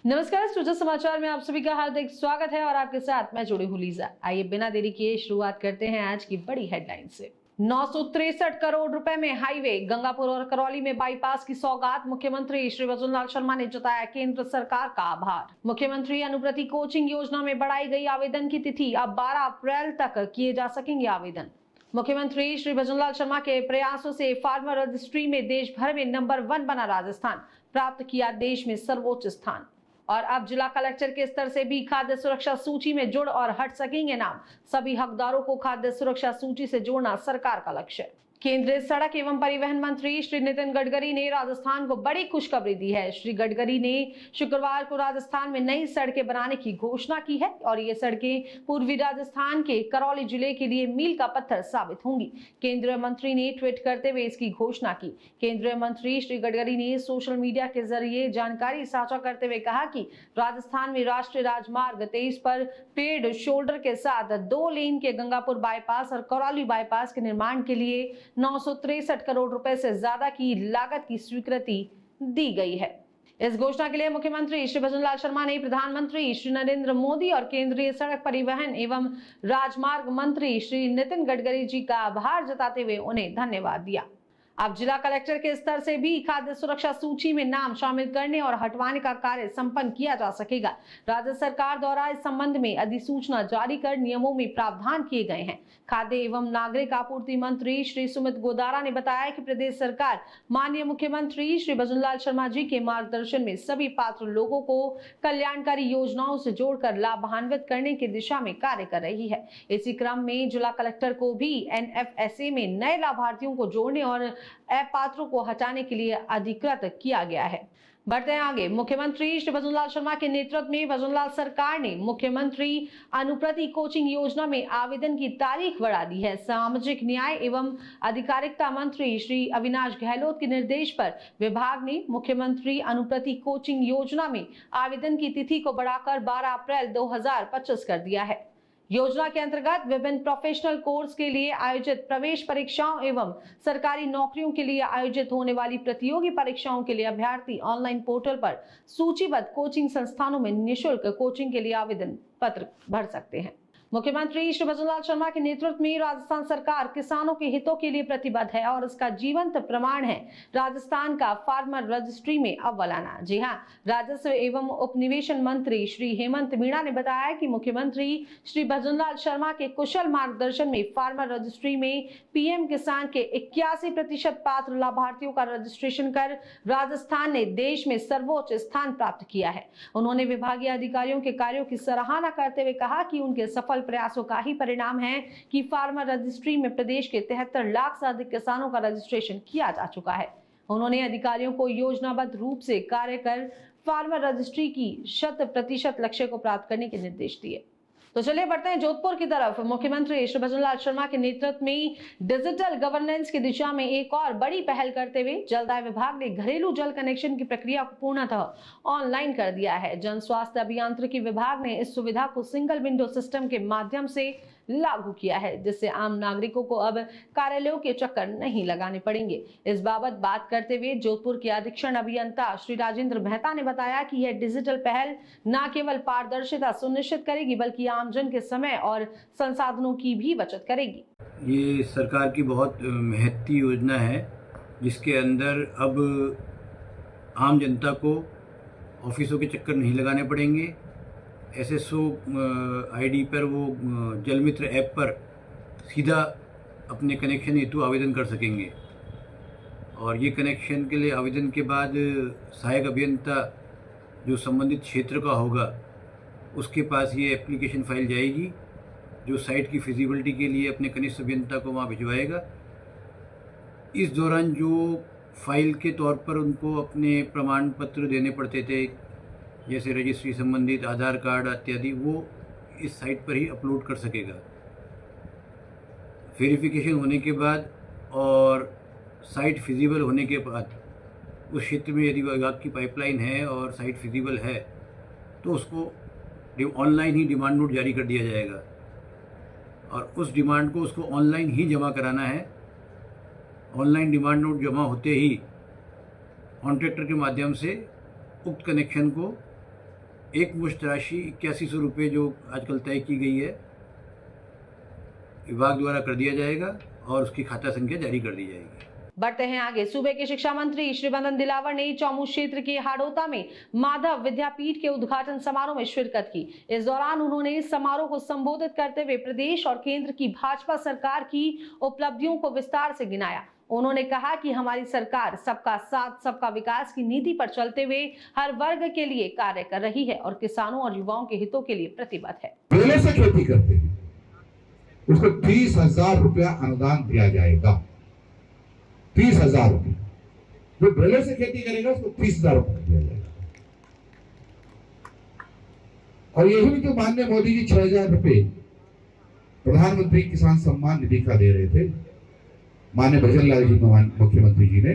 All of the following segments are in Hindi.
नमस्कार, सुजा समाचार में आप सभी का हार्दिक स्वागत है और आपके साथ मैं जुड़ी हूँ लीजा। आइए बिना देरी किए शुरुआत करते हैं आज की बड़ी हेडलाइन से। 963 करोड़ रुपए में हाईवे, गंगापुर और करौली में बाईपास की सौगात। मुख्यमंत्री श्री भजनलाल शर्मा ने जताया केंद्र सरकार का आभार। मुख्यमंत्री अनुप्रति कोचिंग योजना में बढ़ाई गई आवेदन की तिथि, अब 12 अप्रैल तक किए जा सकेंगे आवेदन। मुख्यमंत्री श्री भजनलाल शर्मा के प्रयासों से फार्मर रजिस्ट्री में देश भर में नंबर 1 बना राजस्थान, प्राप्त किया देश में सर्वोच्च स्थान। और अब जिला कलेक्टर के स्तर से भी खाद्य सुरक्षा सूची में जुड़ और हट सकेंगे नाम। सभी हकदारों को खाद्य सुरक्षा सूची से जोड़ना सरकार का लक्ष्य है। केंद्रीय सड़क एवं परिवहन मंत्री श्री नितिन गडकरी ने राजस्थान को बड़ी खुशखबरी दी है। श्री गडकरी ने शुक्रवार को राजस्थान में नई सड़कें बनाने की घोषणा की है और ये सड़कें पूर्वी राजस्थान के करौली जिले के लिए मील का पत्थर साबित होंगी। केंद्रीय मंत्री ने ट्वीट करते हुए इसकी घोषणा की। केंद्रीय मंत्री श्री गडकरी ने सोशल मीडिया के जरिए जानकारी साझा करते हुए कहा कि राजस्थान में राष्ट्रीय राजमार्ग 23 पर पेड शोल्डर के साथ 2 लेन के गंगापुर बाईपास और करौली बाईपास के निर्माण के लिए 963 करोड़ रुपए से ज्यादा की लागत की स्वीकृति दी गई है। इस घोषणा के लिए मुख्यमंत्री श्री भजनलाल शर्मा ने प्रधानमंत्री श्री नरेंद्र मोदी और केंद्रीय सड़क परिवहन एवं राजमार्ग मंत्री श्री नितिन गडकरी जी का आभार जताते हुए उन्हें धन्यवाद दिया। अब जिला कलेक्टर के स्तर से भी खाद्य सुरक्षा सूची में नाम शामिल करने और हटवाने का कार्य संपन्न किया जा सकेगा। राज्य सरकार द्वारा इस संबंध में अधिसूचना जारी कर नियमों में प्रावधान किए गए हैं। खाद्य एवं नागरिक आपूर्ति मंत्री श्री सुमित गोदारा ने बताया कि प्रदेश सरकार माननीय मुख्यमंत्री श्री भजनलाल शर्मा जी के मार्गदर्शन में सभी पात्र लोगों को कल्याणकारी योजनाओं से जोड़कर लाभान्वित करने की दिशा में कार्य कर रही है। इसी क्रम में जिला कलेक्टर को भी NFSA में नए लाभार्थियों को जोड़ने और अपात्रों को हटाने के लिए अधिकृत किया गया है। बढ़ते हैं आगे। मुख्यमंत्री श्री भजनलाल शर्मा के नेतृत्व में भजनलाल सरकार ने मुख्यमंत्री अनुप्रति कोचिंग योजना में आवेदन की तारीख बढ़ा दी है। सामाजिक न्याय एवं अधिकारिता मंत्री श्री अविनाश गहलोत के निर्देश पर विभाग ने मुख्यमंत्री अनुप्रति कोचिंग योजना में आवेदन की तिथि को बढ़ाकर 12 अप्रैल 2025 कर दिया है। योजना के अंतर्गत विभिन्न प्रोफेशनल कोर्स के लिए आयोजित प्रवेश परीक्षाओं एवं सरकारी नौकरियों के लिए आयोजित होने वाली प्रतियोगी परीक्षाओं के लिए अभ्यर्थी ऑनलाइन पोर्टल पर सूचीबद्ध कोचिंग संस्थानों में निःशुल्क कोचिंग के लिए आवेदन पत्र भर सकते हैं। मुख्यमंत्री श्री भजनलाल शर्मा के नेतृत्व में राजस्थान सरकार किसानों के हितों के लिए प्रतिबद्ध है और इसका जीवंत प्रमाण है राजस्थान का फार्मर रजिस्ट्री में अव्वल आना। जी हां, राजस्व एवं उपनिवेशन मंत्री श्री हेमंत मीणा ने बताया कि मुख्यमंत्री श्री भजनलाल शर्मा के कुशल मार्गदर्शन में फार्मर रजिस्ट्री में PM किसान के 81% पात्र लाभार्थियों का रजिस्ट्रेशन कर राजस्थान ने देश में सर्वोच्च स्थान प्राप्त किया है। उन्होंने विभागीय अधिकारियों के कार्यों की सराहना करते हुए कहा कि उनके सफल प्रयासों का ही परिणाम है कि फार्मर रजिस्ट्री में प्रदेश के 73 लाख से अधिक किसानों का रजिस्ट्रेशन किया जा चुका है। उन्होंने अधिकारियों को योजनाबद्ध रूप से कार्य कर फार्मर रजिस्ट्री की 100% लक्ष्य को प्राप्त करने के निर्देश दिए। तो चलिए बढ़ते हैं जोधपुर की तरफ। मुख्यमंत्री श्री भजनलाल शर्मा के नेतृत्व में डिजिटल गवर्नेंस की दिशा में एक और बड़ी पहल करते हुए जलदाय विभाग ने घरेलू जल कनेक्शन की प्रक्रिया को पूर्णतः ऑनलाइन कर दिया है। जन स्वास्थ्य अभियांत्रिकी विभाग ने इस सुविधा को सिंगल विंडो सिस्टम के माध्यम से लागू किया है, जिससे आम नागरिकों को अब कार्यालयों के चक्कर नहीं लगाने पड़ेंगे। इस बाबत बात करते हुए जोधपुर के अधीक्षण अभियंता श्री राजेंद्र मेहता ने बताया कि यह डिजिटल पहल न केवल पारदर्शिता सुनिश्चित करेगी बल्कि आमजन के समय और संसाधनों की भी बचत करेगी। ये सरकार की बहुत महत्वपूर्ण योजना है, जिसके अंदर अब आम जनता को ऑफिसों के चक्कर नहीं लगाने पड़ेंगे। SSO ID पर वो जल मित्र ऐप पर सीधा अपने कनेक्शन हेतु आवेदन कर सकेंगे और ये कनेक्शन के लिए आवेदन के बाद सहायक अभियंता जो संबंधित क्षेत्र का होगा उसके पास ये एप्लीकेशन फाइल जाएगी, जो साइट की फिजिबिलिटी के लिए अपने कनिष्ठ अभियंता को वहाँ भिजवाएगा। इस दौरान जो फाइल के तौर पर उनको अपने प्रमाण पत्र देने पड़ते थे, जैसे रजिस्ट्री संबंधित आधार कार्ड इत्यादि, वो इस साइट पर ही अपलोड कर सकेगा। वेरिफिकेशन होने के बाद और साइट फिजिबल होने के बाद उस क्षेत्र में यदि विभाग की पाइपलाइन है और साइट फिजिबल है तो उसको ऑनलाइन ही डिमांड नोट जारी कर दिया जाएगा और उस डिमांड को उसको ऑनलाइन ही जमा कराना है। ऑनलाइन डिमांड नोट जमा होते ही कॉन्ट्रैक्टर के माध्यम से उक्त कनेक्शन को एक मुश्त राशि 8100 रुपये जो आजकल तय की गई है विभाग द्वारा कर दिया जाएगा और उसकी खाता संख्या जारी कर दी जाएगी। बढ़ते हैं आगे। सूबे के शिक्षा मंत्री श्री बंदन दिलावर ने चौमू क्षेत्र के हाड़ौता में माधव विद्यापीठ के उद्घाटन समारोह में शिरकत की। इस दौरान उन्होंने समारोह को संबोधित करते हुए प्रदेश और केंद्र की भाजपा सरकार की उपलब्धियों को विस्तार से गिनाया। उन्होंने कहा कि हमारी सरकार सबका साथ सबका विकास की नीति पर चलते हुए हर वर्ग के लिए कार्य कर रही है और किसानों और युवाओं के हितों के लिए प्रतिबद्ध है। बेले से खेती करते हैं उसको 30,000 रुपया अनुदान दिया जाएगा। 30,000 रुपये जो बेले से खेती करेगा उसको 30,000 रुपये दिया जाएगा। और यही भी जो माननीय मोदी जी 6,000 रुपये प्रधानमंत्री किसान सम्मान निधि का दे रहे थे, माननीय भजन लाल जी मुख्यमंत्री जी ने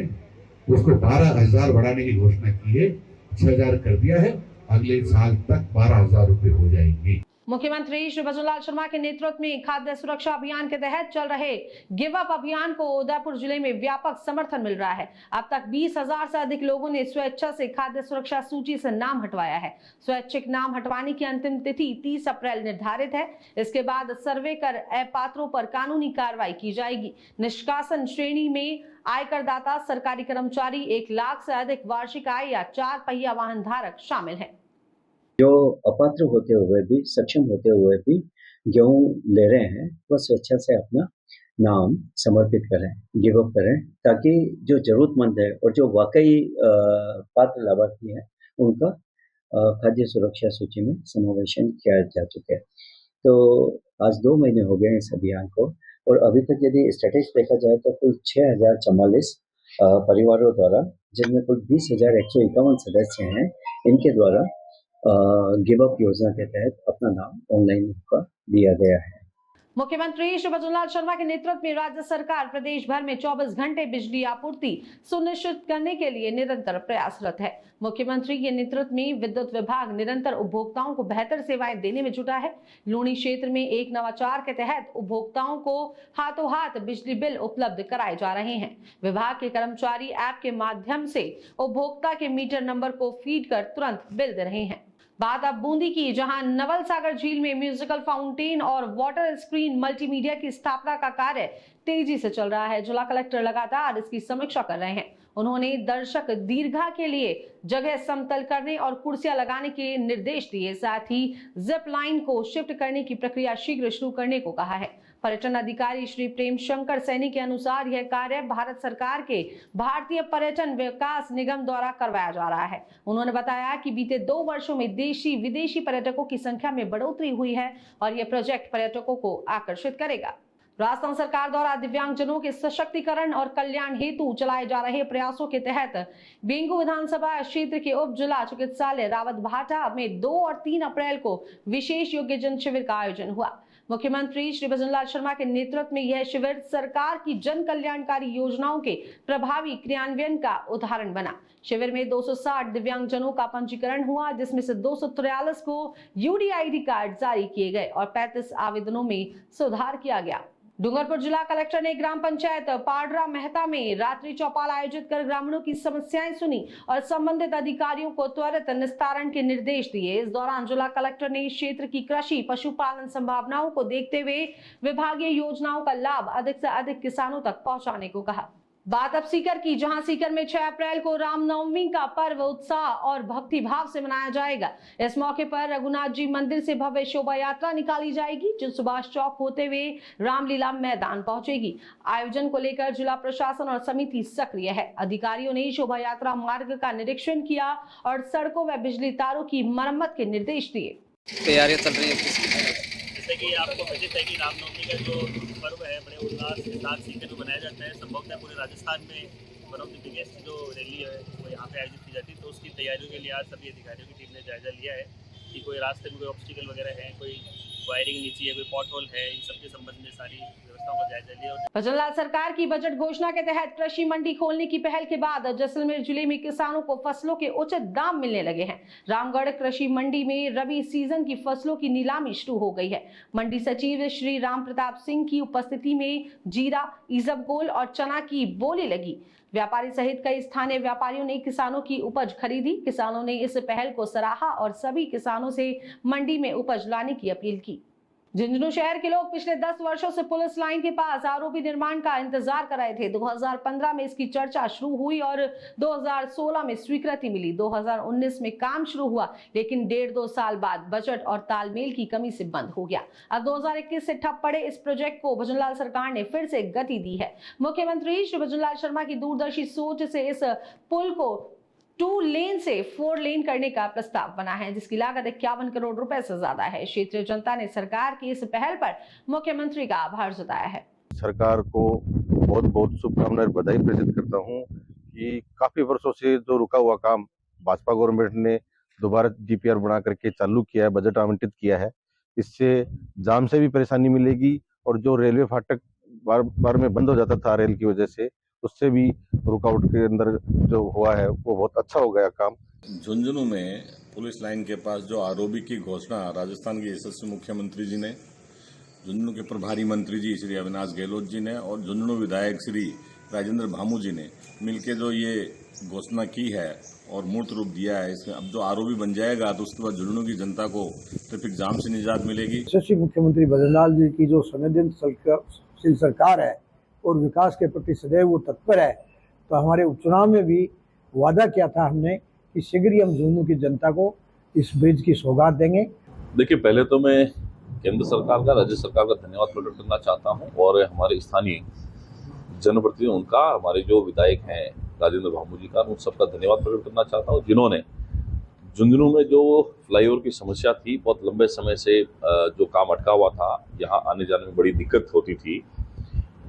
उसको 12,000 बढ़ाने की घोषणा की है। 6,000 कर दिया है, अगले साल तक 12,000 रुपये हो जाएंगे। मुख्यमंत्री श्री भजनलाल शर्मा के नेतृत्व में खाद्य सुरक्षा अभियान के तहत चल रहे गिव अप अभियान को उदयपुर जिले में व्यापक समर्थन मिल रहा है। अब तक 20,000 से अधिक लोगों ने स्वेच्छा से खाद्य सुरक्षा सूची से नाम हटवाया है। स्वैच्छिक नाम हटवाने की अंतिम तिथि 30 अप्रैल निर्धारित है। इसके बाद सर्वे कर अपात्रों पर कानूनी कार्रवाई की जाएगी। निष्कासन श्रेणी में आयकर दाता, सरकारी कर्मचारी, 1 लाख से अधिक वार्षिक आय या 4 पहिया वाहन धारक शामिल है। जो अपात्र होते हुए भी, सक्षम होते हुए भी गेहूं ले रहे हैं, वह स्वेच्छा से अपना नाम समर्पित करें, गिव अप करें, ताकि जो जरूरतमंद है और जो वाकई पात्र लाभार्थी हैं उनका खाद्य सुरक्षा सूची में समावेशन किया जा चुका है। तो आज 2 महीने हो गए इस अभियान को और अभी तक यदि स्टेटस देखा जाए तो कुल 6,044 परिवारों द्वारा, जिनमें कुल 20,151 सदस्य हैं, इनके द्वारा गिव अप योजना के तहत अपना नाम ऑनलाइन दिया गया है। मुख्यमंत्री श्री भजनलाल शर्मा के नेतृत्व में राज्य सरकार प्रदेश भर में 24 घंटे बिजली आपूर्ति सुनिश्चित करने के लिए निरंतर प्रयासरत है। मुख्यमंत्री के नेतृत्व में विद्युत विभाग निरंतर उपभोक्ताओं को बेहतर सेवाएं देने में जुटा है। लूणी क्षेत्र में एक नवाचार के तहत उपभोक्ताओं को हाथों हाथ बिजली बिल उपलब्ध कराए जा रहे हैं। विभाग के कर्मचारी ऐप के माध्यम से उपभोक्ता के मीटर नंबर को फीड कर तुरंत बिल दे रहे हैं। बात अब बूंदी की, जहां नवल सागर झील में म्यूजिकल फाउंटेन और वाटर स्क्रीन मल्टीमीडिया की स्थापना का कार्य तेजी से चल रहा है। जिला कलेक्टर लगातार इसकी समीक्षा कर रहे हैं। उन्होंने दर्शक दीर्घा के लिए जगह समतल करने और कुर्सियां लगाने के निर्देश दिए। साथ ही जिप लाइन को शिफ्ट करने की प्रक्रिया शीघ्र शुरू करने को कहा है। पर्यटन अधिकारी श्री प्रेम शंकर सैनी के अनुसार यह कार्य भारत सरकार के भारतीय पर्यटन विकास निगम द्वारा करवाया जा रहा है। उन्होंने बताया कि बीते 2 वर्षों में देशी विदेशी पर्यटकों की संख्या में बढ़ोतरी हुई है और यह प्रोजेक्ट पर्यटकों को आकर्षित करेगा। राजस्थान सरकार द्वारा दिव्यांगजनों के सशक्तिकरण और कल्याण हेतु चलाए जा रहे प्रयासों के तहत बेंगू विधानसभा क्षेत्र के उप जिला चिकित्सालय रावत भाटा में 2 और 3 अप्रैल को विशेष योग्य जन शिविर का आयोजन हुआ। मुख्यमंत्री श्री भजनलाल शर्मा के नेतृत्व में यह शिविर सरकार की जन कल्याणकारी योजनाओं के प्रभावी क्रियान्वयन का उदाहरण बना। शिविर में 260 दिव्यांगजनों का पंजीकरण हुआ, जिसमें से 243 को यूडीआईडी कार्ड जारी किए गए और 35 आवेदनों में सुधार किया गया। डूंगरपुर जिला कलेक्टर ने ग्राम पंचायत पाडरा मेहता में रात्रि चौपाल आयोजित कर ग्रामीणों की समस्याएं सुनी और संबंधित अधिकारियों को त्वरित निस्तारण के निर्देश दिए। इस दौरान जिला कलेक्टर ने क्षेत्र की कृषि पशुपालन संभावनाओं को देखते हुए विभागीय योजनाओं का लाभ अधिक से अधिक किसानों तक पहुंचाने को कहा। बात अब सीकर की, जहां सीकर में 6 अप्रैल को रामनवमी का पर्व उत्साह और भक्ति भाव से मनाया जाएगा। इस मौके पर रघुनाथ जी मंदिर से भव्य शोभा यात्रा निकाली जाएगी, जो सुभाष चौक होते हुए रामलीला मैदान पहुंचेगी। आयोजन को लेकर जिला प्रशासन और समिति सक्रिय है। अधिकारियों ने शोभा यात्रा मार्ग का निरीक्षण किया और सड़कों व बिजली तारों की मरम्मत के निर्देश दिए। तैयारियां चल रही है। जैसे कि आपको विदित है कि रामनवमी का जो पर्व है बड़े उल्लास के साथ सीकर में मनाया जाता है। संभवतः पूरे राजस्थान में वन ऑफ द बिगेस्ट जो रैली है वो यहाँ पे आयोजित की जाती है। तो उसकी तैयारियों के लिए आज सभी अधिकारियों की टीम ने जायजा लिया है कि कोई रास्ते में कोई ऑब्स्टिकल वगैरह है, कोई वायरिंग नीचे है, कोई पॉट होल है, इन सब के संबंध में सारी व्यवस्थाओं का जायजा लिया। भजनलाल सरकार की बजट घोषणा के तहत कृषि मंडी खोलने की पहल के बाद जैसलमेर जिले में किसानों को फसलों के उचित दाम मिलने लगे हैं। रामगढ़ कृषि मंडी में रबी सीजन की फसलों की नीलामी शुरू हो गई है। मंडी सचिव श्री राम प्रताप सिंह की उपस्थिति में जीरा, ईसबगोल और चना की बोली लगी। व्यापारी सहित कई स्थानीय व्यापारियों ने किसानों की उपज खरीदी। किसानों ने इस पहल को सराहा और सभी किसानों से मंडी में उपज लाने की अपील की। झुंझुनू शहर के लोग पिछले 10 वर्षों से पुलिस लाइन के पास आरओबी निर्माण का इंतजार कर रहे थे। 2015 में इसकी चर्चा शुरू हुई और 2016 में स्वीकृति मिली। 2019 में काम शुरू हुआ, लेकिन 1.5-2 साल बाद बजट और तालमेल की कमी से बंद हो गया। अब 2021 से ठप पड़े इस प्रोजेक्ट को भजनलाल सरकार ने फिर से गति दी है। मुख्यमंत्री श्री भजनलाल शर्मा की दूरदर्शी सोच से इस पुल को 2 लेन से 4 लेन करने का प्रस्ताव बना है, जिसकी लागत 51 करोड़ रुपए से ज्यादा है। क्षेत्रीय जनता ने सरकार की इस पहल पर मुख्यमंत्री का आभार जताया है। सरकार को बहुत बहुत शुभकामनाएं, बधाई प्रेषित करता हूं कि काफी वर्षों से जो रुका हुआ काम भाजपा गवर्नमेंट ने दोबारा डीपीआर बना करके चालू किया है, बजट आवंटित किया है। इससे जाम से भी परेशानी मिलेगी और जो रेलवे फाटक बार में बंद हो जाता था रेल की वजह से, उससे भी रुकावट के अंदर जो हुआ है वो बहुत अच्छा हो गया काम। झुंझुनू में पुलिस लाइन के पास जो आरओबी की घोषणा राजस्थान के यशस्वी मुख्यमंत्री जी ने, झुंझुनू के प्रभारी मंत्री जी श्री अविनाश गहलोत जी ने और झुंझुनू विधायक श्री राजेंद्र भामू जी ने मिलकर जो ये घोषणा की है और मूर्त रूप दिया है, इसमें अब जो आरओबी बन जाएगा तो उसके बाद झुंझुनू की जनता को ट्रैफिक जाम से निजात मिलेगी। यशस्वी मुख्यमंत्री भजनलाल जी की जो संवेदनशील सरकार है और विकास के प्रति सदैव वो तत्पर है, तो हमारे उपचुनाव में भी वादा किया था हमने कि शीघ्र ही हम झुंझुनू की जनता को इस ब्रिज की सौगात देंगे। देखिए, पहले तो मैं केंद्र सरकार का, राज्य सरकार का धन्यवाद प्रकट करना चाहता हूं और हमारे स्थानीय जनप्रतिनिधि उनका, हमारे जो विधायक हैं राजेंद्र भामू जी का, उन सबका धन्यवाद प्रकट करना चाहता हूँ, जिन्होंने झुंझुनू में जो फ्लाईओवर की समस्या थी, बहुत लंबे समय से जो काम अटका हुआ था, यहाँ आने जाने में बड़ी दिक्कत होती थी,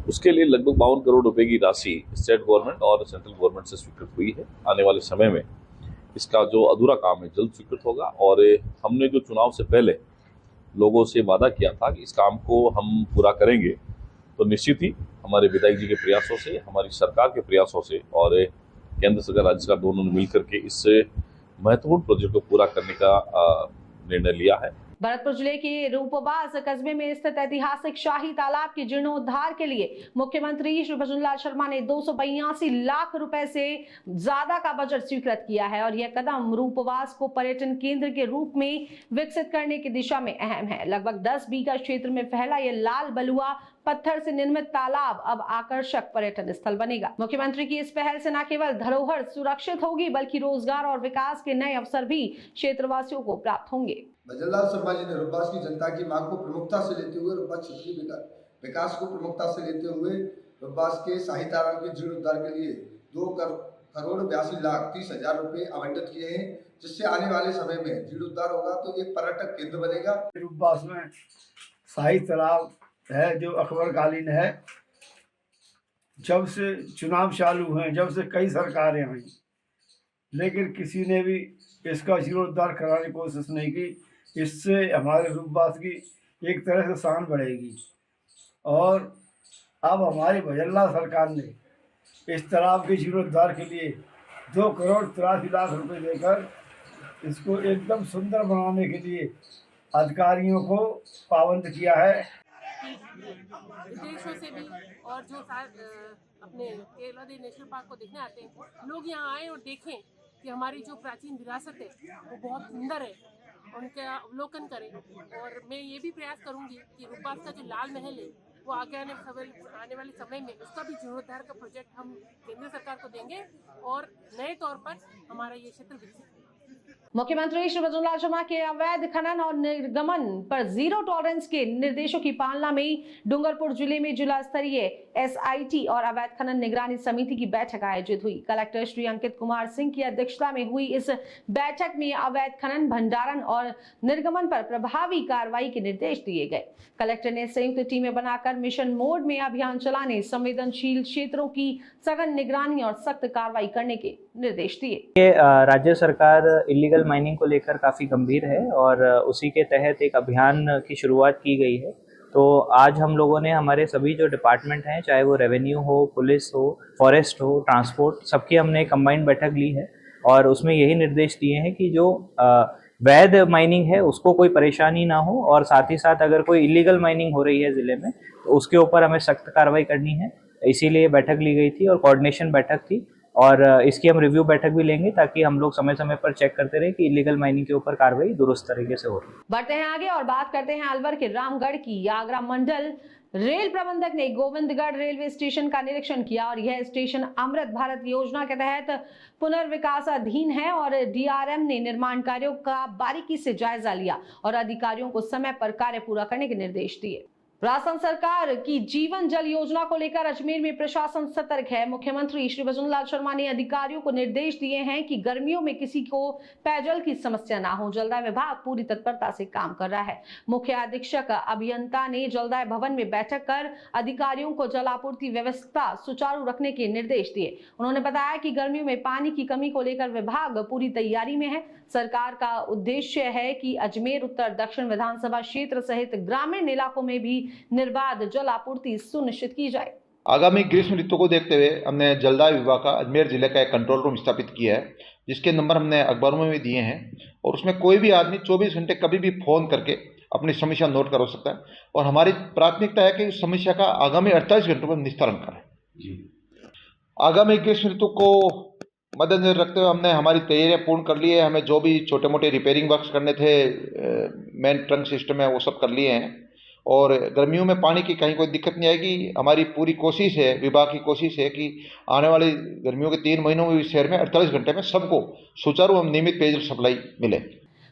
उसके लिए लगभग 52 करोड़ रुपए की राशि स्टेट गवर्नमेंट और सेंट्रल गवर्नमेंट से स्वीकृत हुई है। आने वाले समय में इसका जो अधूरा काम है जल्द स्वीकृत होगा और हमने जो चुनाव से पहले लोगों से वादा किया था कि इस काम को हम पूरा करेंगे, तो निश्चित ही हमारे विधायक जी के प्रयासों से, हमारी सरकार के प्रयासों से और केंद्र सरकार राज्य सरकार दोनों ने मिलकर के इस महत्वपूर्ण प्रोजेक्ट को पूरा करने का निर्णय लिया है। भरतपुर जिले के रूपबाज कस्बे में स्थित ऐतिहासिक शाही तालाब के जीर्णोद्धार के लिए मुख्यमंत्री श्री भजनलाल शर्मा ने 282 लाख रुपए से ज्यादा का बजट स्वीकृत किया है और यह कदम रूपबाज को पर्यटन केंद्र के रूप में विकसित करने की दिशा में अहम है। लगभग 10 बीघा क्षेत्र में फैला यह लाल बलुआ पत्थर से निर्मित तालाब अब आकर्षक पर्यटन स्थल बनेगा। मुख्यमंत्री की इस पहल से न केवल धरोहर सुरक्षित होगी, बल्कि रोजगार और विकास के नए अवसर भी क्षेत्रवासियों को प्राप्त होंगे। भजनलाल शर्मा जी ने रूपबाज की जनता की मांग को प्रमुखता से लेते हुए, रूपबाज क्षेत्रीय विकास को प्रमुखता से लेते हुए रूपबाज के शाही तालाब के जीर्णोद्धार के लिए 2,82,30,30,000 रुपए आवंटित किए हैं, जिससे आने वाले समय में जीर्णोद्धार होगा तो एक पर्यटक केंद्र बनेगा। रूपबाज में शाही तालाब है जो अकबर कालीन है। जब से चुनाव चालू हैं, जब से कई सरकारें आई, लेकिन किसी ने भी इसका जीर्णोद्धार कराने की कोशिश नहीं की। इससे हमारे रूपबाज की एक तरह से शान बढ़ेगी और अब हमारी भजनलाल सरकार ने इस तालाब के जीर्णोद्धार के लिए 2,83,00,000 रुपए देकर इसको एकदम सुंदर बनाने के लिए अधिकारियों को पाबंद किया है। विदेशों से भी और जो अपने केवलादेव नेशनल पार्क को देखने आते हैं लोग यहाँ आए और देखें कि हमारी जो प्राचीन विरासत है वो बहुत सुंदर है, उनका अवलोकन करें। और मैं ये भी प्रयास करूँगी कि रूपबाज का जो लाल महल है वो आगे आने वाले समय में उसका भी जीर्णोद्धार का प्रोजेक्ट हम केंद्र सरकार को देंगे और नए तौर पर हमारा ये क्षेत्र विकसित। मुख्यमंत्री श्री भजनलाल शर्मा के अवैध खनन और निर्गमन पर जीरो टॉलरेंस के निर्देशों की पालना में डूंगरपुर जिले में जिला स्तरीय एसआईटी और अवैध खनन निगरानी समिति की बैठक आयोजित हुई। कलेक्टर श्री अंकित कुमार सिंह की अध्यक्षता में हुई इस बैठक में अवैध खनन, भंडारण और निर्गमन पर प्रभावी कार्रवाई के निर्देश दिए गए। कलेक्टर ने संयुक्त टीमें बनाकर मिशन मोड में अभियान चलाने, संवेदनशील क्षेत्रों की सघन निगरानी और सख्त कार्रवाई करने के निर्देश दिए। राज्य सरकार इलीगल माइनिंग को लेकर काफ़ी गंभीर है और उसी के तहत एक अभियान की शुरुआत की गई है। तो आज हम लोगों ने हमारे सभी जो डिपार्टमेंट हैं, चाहे वो रेवेन्यू हो, पुलिस हो, फॉरेस्ट हो, ट्रांसपोर्ट, सबकी हमने कंबाइंड बैठक ली है और उसमें यही निर्देश दिए हैं कि जो वैध माइनिंग है उसको कोई परेशानी ना हो और साथ ही साथ अगर कोई इलीगल माइनिंग हो रही है ज़िले में तो उसके ऊपर हमें सख्त कार्रवाई करनी है। इसीलिए बैठक ली गई थी और कोऑर्डिनेशन बैठक थी और इसकी हम रिव्यू बैठक भी लेंगे ताकि हम लोग समय समय पर चेक करते रहे कि इलीगल माइनिंग के ऊपर कार्रवाई दुरुस्त तरीके से हो रही है। बढ़ते हैं आगे और बात करते हैं अलवर के रामगढ़ की। आगरा मंडल रेल प्रबंधक ने गोविंदगढ़ रेलवे स्टेशन का निरीक्षण किया और यह स्टेशन अमृत भारत योजना के तहत पुनर्विकासाधीन है और डीआरएम ने निर्माण कार्यों का बारीकी से जायजा लिया और अधिकारियों को समय पर कार्य पूरा करने के निर्देश दिए। राजस्थान सरकार की जीवन जल योजना को लेकर अजमेर में प्रशासन सतर्क है। मुख्यमंत्री श्री भजनलाल शर्मा ने अधिकारियों को निर्देश दिए हैं कि गर्मियों में किसी को पेयजल की समस्या ना हो। जलदाय विभाग पूरी तत्परता से काम कर रहा है। मुख्य अधीक्षक अभियंता ने जलदाय भवन में बैठक कर अधिकारियों को जल आपूर्ति व्यवस्था सुचारू रखने के निर्देश दिए। उन्होंने बताया कि गर्मियों में पानी की कमी को लेकर विभाग पूरी तैयारी में है। सरकार का उद्देश्य है कि अजमेर उत्तर दक्षिण विधानसभा क्षेत्र सहित ग्रामीण इलाकों में भी निर्बाध जल आपूर्ति सुनिश्चित की जाए। आगामी ग्रीष्म ऋतु को देखते हुए हमने जलदाय विभाग का अजमेर जिले का एक कंट्रोल रूम स्थापित किया है, जिसके नंबर हमने अखबारों में भी दिए हैं और उसमें कोई भी आदमी 24 घंटे कभी भी फोन करके अपनी समस्या नोट कर सकता है और हमारी प्राथमिकता है कि उस समस्या का आगामी 48 घंटों में निस्तारण करें। आगामी ग्रीष्म ऋतु को मद्देनजर रखते हुए हमने हमारी तैयारियां पूर्ण कर ली है। हमें जो भी छोटे मोटे रिपेयरिंग वर्क्स करने थे, मेन ट्रंक सिस्टम है, वो सब कर लिए हैं और गर्मियों में पानी की कहीं कोई दिक्कत नहीं आएगी। हमारी पूरी कोशिश है, विभाग की कोशिश है कि आने वाली गर्मियों के 3 महीनों में भी शहर में 48 घंटे में सबको सुचारू एवं नियमित पेयजल सप्लाई मिले।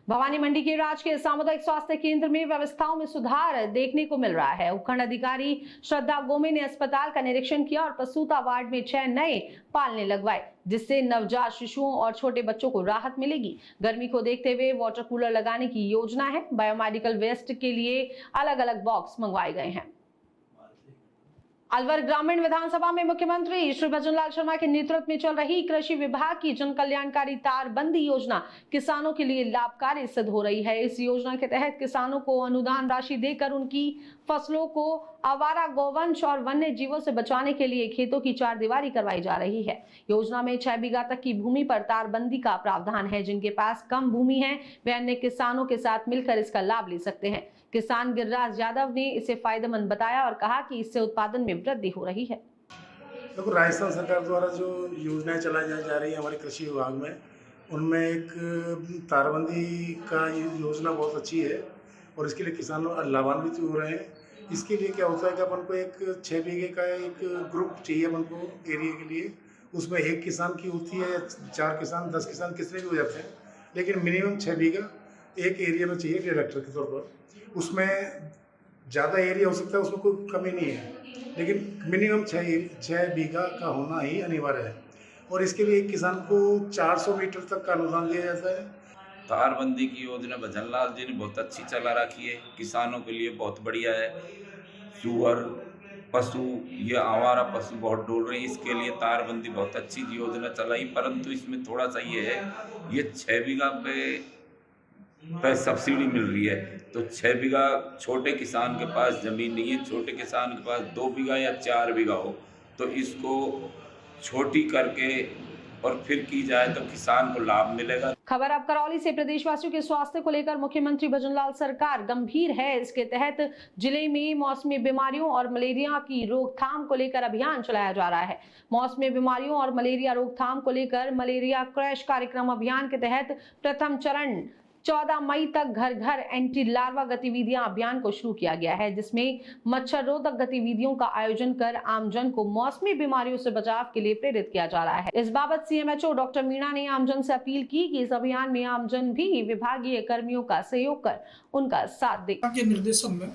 भवानी मंडी के राजकीय सामुदायिक स्वास्थ्य केंद्र में व्यवस्थाओं में सुधार देखने को मिल रहा है। उपखंड अधिकारी श्रद्धा गोमे ने अस्पताल का निरीक्षण किया और प्रसूता वार्ड में 6 नए पालने लगवाए, जिससे नवजात शिशुओं और छोटे बच्चों को राहत मिलेगी। गर्मी को देखते हुए वाटर कूलर लगाने की योजना है। बायोमेडिकल वेस्ट के लिए अलग अलग बॉक्स मंगवाए गए हैं। अलवर ग्रामीण विधानसभा में मुख्यमंत्री श्री भजनलाल शर्मा के नेतृत्व में चल रही कृषि विभाग की जन कल्याणकारी तारबंदी योजना किसानों के लिए लाभकारी सिद्ध हो रही है। इस योजना के तहत किसानों को अनुदान राशि देकर उनकी फसलों को आवारा गौवंश और वन्य जीवों से बचाने के लिए खेतों की चारदीवारी करवाई जा रही है। योजना में 6 बीघा तक की भूमि पर तारबंदी का प्रावधान है। जिनके पास कम भूमि है वे अन्य किसानों के साथ मिलकर इसका लाभ ले सकते हैं। किसान गिरिराज यादव ने इसे फायदेमंद बताया और कहा कि इससे उत्पादन में वृद्धि हो रही है। देखो, राजस्थान सरकार द्वारा जो योजनाएं चलाई जा रही है हमारे कृषि विभाग में, उनमें एक तारबंदी का योजना बहुत अच्छी है और इसके लिए किसान लाभान्वित हो रहे हैं। इसके लिए क्या होता है कि अपन को एक 6 बीघे का एक ग्रुप चाहिए अपन को एरिया के लिए। उसमें 1 किसान की होती है, 4 किसान, 10 किसान कितने भी हो जाते हैं, लेकिन मिनिमम 6 बीघा एक एरिया में चाहिए डायरेक्टर के तौर पर। उसमें ज़्यादा एरिया हो सकता है, उसमें कोई कमी नहीं है, लेकिन मिनिमम 6 बीघा का होना ही अनिवार्य है और इसके लिए एक किसान को 400 मीटर तक का अनुदान दिया जाता है। तारबंदी की योजना भजनलाल जी ने बहुत अच्छी चला रखी है, किसानों के लिए बहुत बढ़िया है। सुअर पशु या आवारा पशु बहुत डोल रहे हैं, इसके लिए तारबंदी बहुत अच्छी योजना चलाई, परंतु इसमें थोड़ा सा ये है, ये 6 बीघा पे सब्सिडी मिल रही है, तो 6 बीघा छोटे किसान के पास ज़मीन नहीं है, छोटे किसान के पास 2 बीघा या 4 बीघा हो तो इसको छोटी करके और फिर की जाए तो किसान को लाभ मिलेगा। खबर अब करौली से। प्रदेशवासियों के स्वास्थ्य को लेकर मुख्यमंत्री भजनलाल सरकार गंभीर है। इसके तहत जिले में मौसमी बीमारियों और मलेरिया की रोकथाम को लेकर अभियान चलाया जा रहा है। मौसमी बीमारियों और मलेरिया रोकथाम को लेकर मलेरिया क्रैश कार्यक्रम अभियान के तहत प्रथम चरण 14 मई तक घर घर एंटी लार्वा गतिविधियां अभियान को शुरू किया गया है, जिसमें मच्छर रोधक गतिविधियों का आयोजन कर आमजन को मौसमी बीमारियों से बचाव के लिए प्रेरित किया जा रहा है। इस बाबत सीएमएचओ डॉक्टर मीणा ने आमजन से अपील की कि इस अभियान में आमजन भी विभागीय कर्मियों का सहयोग कर उनका साथ दे। के निर्देशन में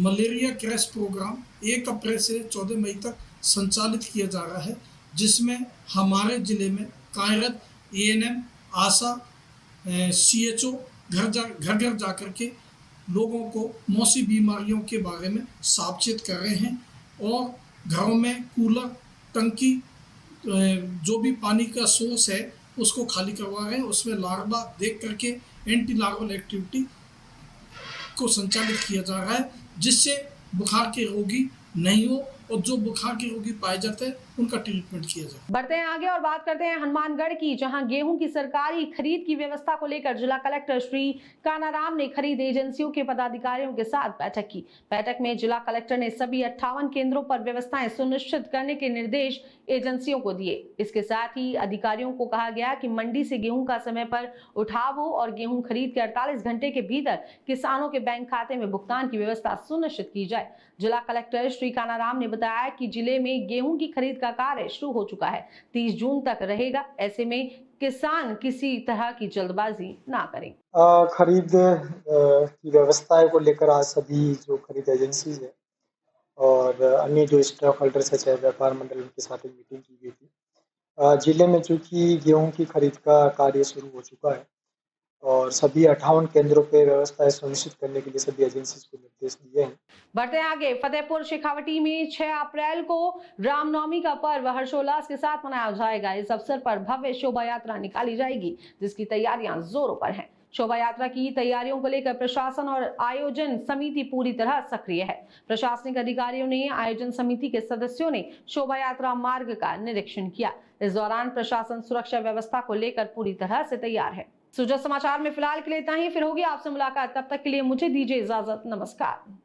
मलेरिया क्रैश प्रोग्राम 1 अप्रैल से 14 मई तक संचालित किया जा रहा है, जिसमें हमारे जिले में कार्यरत एएनएम, आशा, सीएचओ घर घर जा कर के लोगों को मौसमी बीमारियों के बारे में सावचेत कर रहे हैं और घरों में कूलर, टंकी, जो भी पानी का सोर्स है उसको खाली करवा रहे हैं। उसमें लार्वा देख करके एंटी लार्वल एक्टिविटी को संचालित किया जा रहा है, जिससे बुखार के रोगी नहीं हो और जो बुखार के रोगी पाए जाते हैं उनका ट्रीटमेंट किया जाए। बढ़ते हैं आगे और बात करते हैं हनुमानगढ़ की, जहां गेहूं की सरकारी खरीद की व्यवस्था को लेकर जिला कलेक्टर श्री कानाराम ने खरीद एजेंसियों के पदाधिकारियों के साथ बैठक की। बैठक में जिला कलेक्टर ने सभी 58 केंद्रों पर व्यवस्थाएं सुनिश्चित करने के निर्देश एजेंसियों को दिए। इसके साथ ही अधिकारियों को कहा गया कि मंडी से गेहूं का समय पर उठाव हो और गेहूं खरीद के 48 घंटे के भीतर किसानों के बैंक खाते में भुगतान की व्यवस्था सुनिश्चित की जाए। जिला कलेक्टर श्री कानाराम ने बताया कि जिले में गेहूं की खरीद का कार्य शुरू हो चुका है, 30 जून तक रहेगा। ऐसे में किसान किसी तरह की जल्दबाजी ना करें। खरीद की व्यवस्थाएं को लेकर आज सभी जो खरीद एजेंसी है और अन्य जो स्टॉक होल्डर्स है, चाहे व्यापार मंडल, उनके साथ एक मीटिंग की गई थी। जिले में चूंकि गेहूं की खरीद का कार्य शुरू हो चुका है और सभी 58 केंद्रों पे व्यवस्थाएं सुनिश्चित करने के लिए सभी एजेंसीज को निर्देश दिए हैं। बढ़ते आगे, फतेहपुर शेखावटी में 6 अप्रैल को रामनवमी का पर्व हर्षोल्लास के साथ मनाया जाएगा। इस अवसर पर भव्य शोभा यात्रा निकाली जाएगी, जिसकी तैयारियां जोरों पर हैं। शोभा यात्रा की तैयारियों को लेकर प्रशासन और आयोजन समिति पूरी तरह सक्रिय है। प्रशासनिक अधिकारियों ने आयोजन समिति के सदस्यों ने शोभा यात्रा मार्ग का निरीक्षण किया। इस दौरान प्रशासन सुरक्षा व्यवस्था को लेकर पूरी तरह से तैयार है। सुजा समाचार में फिलहाल के लिए इतना ही, फिर होगी आपसे मुलाकात। तब तक के लिए मुझे दीजिए इजाजत। नमस्कार।